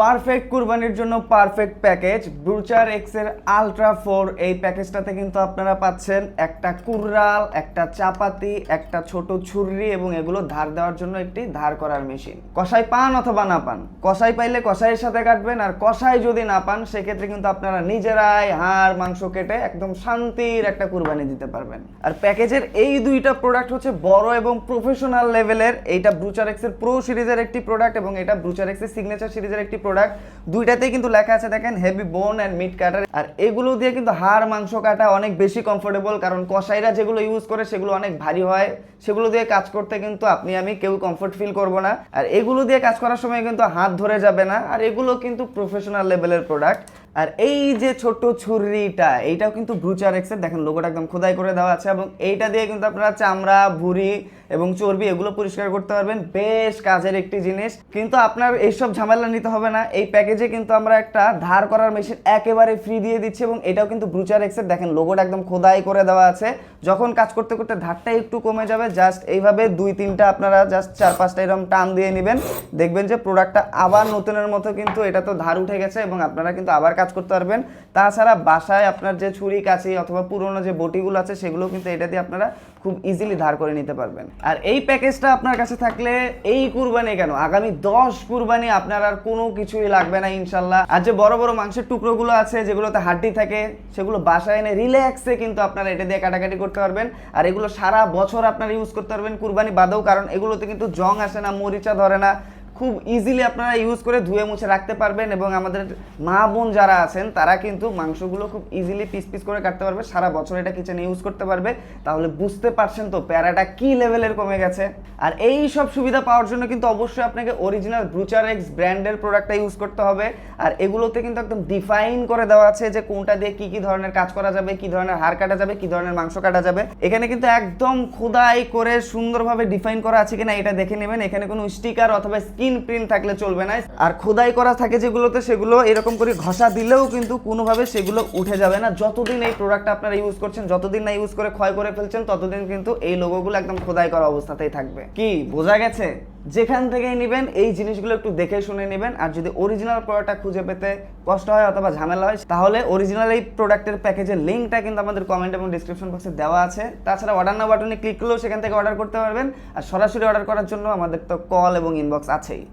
Perfect কুরবানির জন্য perfect package ব্রুচার x এর আলট্রা 4 এই প্যাকেজটাতে কিন্তু আপনারা পাচ্ছেন একটা কুড়াল, একটা চাপাতি, একটা ছোট ছুরি এবং এগুলো ধার দেওয়ার জন্য একটি ধার করার মেশিন। কষাই পান অথবা না পান, কষাই পাইলে কষাইয়ের সাথে কাটবেন, আর কষাই যদি না পান সেক্ষেত্রে কিন্তু আপনারা নিজেরাই হাড় মাংস কেটে একদম শান্তির একটা কুরবানি দিতে পারবেন। আর প্যাকেজের এই দুইটা প্রোডাক্ট হচ্ছে বড় এবং প্রফেশনাল লেভেলের। এইটা ব্রুচার এক্স এর প্রো সিরিজের একটি প্রোডাক্ট এবং এটা ব্রুচার এক্স এর সিগনেচার সিরিজের একটি প্রোডাক্ট। দুইটাতেই কিন্তু লেখা আছে দেখেন হেভি বোন অ্যান্ড মিট কাটার। আর এগুলো দিয়ে কিন্তু হাড় মাংস কাটা অনেক বেশি কমফোর্টেবল, কারণ কসাইরা যেগুলো ইউজ করে সেগুলো অনেক ভারী হয়, সেগুলো দিয়ে কাজ করতে কিন্তু আমি কেউ কমফোর্ট ফিল করবো না। আর এগুলো দিয়ে কাজ করার সময় কিন্তু হাত ধরে যাবে না, আর এগুলো কিন্তু প্রফেশনাল লেভেলের প্রোডাক্ট। আর এই যে ছোট ছুরিটা, এইটাও কিন্তু ব্রুচার এক্সের, দেখেন লোগোটা একদম খোদাই করে দেওয়া আছে এবং এইটা দিয়ে কিন্তু আপনারা চামড়া, ভুঁড়ি এবং চর্বি এগুলো পরিষ্কার করতে পারবেন। বেশ কাজের একটি জিনিস, কিন্তু আপনার এইসব ঝামেলা নিতে হবে না। এই প্যাকেজে কিন্তু আমরা একটা ধার করার মেশিন একেবারে ফ্রি দিয়ে দিচ্ছি এবং এটাও কিন্তু ব্রুচার এক্সের, দেখেন লোগোটা একদম খোদাই করে দেওয়া আছে। যখন কাজ করতে করতে ধারটা একটু কমে যাবে, জাস্ট এইভাবে 2-3টা আপনারা জাস্ট 4-5টা এরকম টান দিয়ে নেবেন, দেখবেন যে প্রোডাক্টটা আবার নতুনের মতো কিন্তু এটা তো ধার উঠে গেছে এবং আপনারা কিন্তু আবার কাজ করতে পারবেন। তাছাড়া বাসায় আপনার যে ছুরি কাঁচি অথবা পুরোনো যে বটিগুলো আছে সেগুলো কিন্তু এটা দিয়ে আপনারা খুব ইজিলি ধার করে নিতে পারবেন। আর এই প্যাকেজটা আপনার কাছে থাকলে এই কুরবানি কেন, আগামী 10 কুরবানি আপনার আর কোনো কিছুই লাগবে না ইনশাল্লাহ। আর যে বড় বড় মাংসের টুকরোগুলো আছে যেগুলোতে হাড্ডি থাকে, সেগুলো বাসায় এনে রিল্যাক্সে কিন্তু আপনারা এটা দিয়ে কাটাকাটি করতে পারবেন। আর এগুলো সারা বছর আপনারা ইউজ করতে পারবেন কুরবানি বাদেও, কারণ এগুলোতে কিন্তু জং আসে না, মরিচা ধরে না, খুব ইজিলি আপনারা ইউজ করে ধুয়ে মুছে রাখতে পারবেন। এবং আমাদের মা বোন যারা আছেন তারা কিন্তু মাংসগুলো খুব ইজিলি পিস পিস করে কাটতে পারবে, সারা বছর এটা কিচেনে ইউজ করতে পারবে। তাহলে বুঝতে পারছেন তো প্যারাটা কি লেভেলের কমে গেছে। আর এই সব সুবিধা পাওয়ার জন্য কিন্তু অবশ্যই আপনাকে অরিজিনাল ব্রুচার এক্স ব্র্যান্ডের প্রোডাক্টটা ইউজ করতে হবে। আর এগুলোতে কিন্তু একদম ডিফাইন করে দেওয়া আছে যে কোনটা দিয়ে কি কি ধরনের কাজ করা যাবে, কি ধরনের হাড় কাটা যাবে, কি ধরনের মাংস কাটা যাবে। এখানে কিন্তু একদম খোদাই করে সুন্দরভাবে ডিফাইন করা আছে কিনা এটা দেখে নেবেন। এখানে কোনো স্টিকার অথবা স্কিন প্রিন্ট থাকলে চলবে না। আর খোদাই করা থাকে যেগুলোতে, সেগুলো এরকম করে ঘষা দিলেও কিন্তু কোনোভাবে সেগুলো উঠে যাবে না। যতদিন এই প্রোডাক্টটা আপনারা ইউজ করছেন, যতদিন না ইউজ করে ক্ষয় করে ফেলছেন, ততদিন কিন্তু এই লোগোগুলো একদম খোদাই করা অবস্থাতেই থাকবে। কি বোঝা গেছে? যেখান থেকেই নেবেন এই জিনিসগুলো একটু দেখে শুনে নেবেন। আর যদি অরিজিনাল প্রোডাক্টটা খুঁজে পেতে কষ্ট হয় অথবা ঝামেলা হয়, তাহলে অরিজিনাল এই প্রোডাক্টের প্যাকেজের লিঙ্কটা কিন্তু আমাদের কমেন্ট এবং ডিসক্রিপশন বক্সে দেওয়া আছে। তাছাড়া অর্ডার নাও বাটনে ক্লিক করলেও সেখান থেকে অর্ডার করতে পারবেন। আর সরাসরি অর্ডার করার জন্য আমাদের তো কল এবং ইনবক্স আছেই।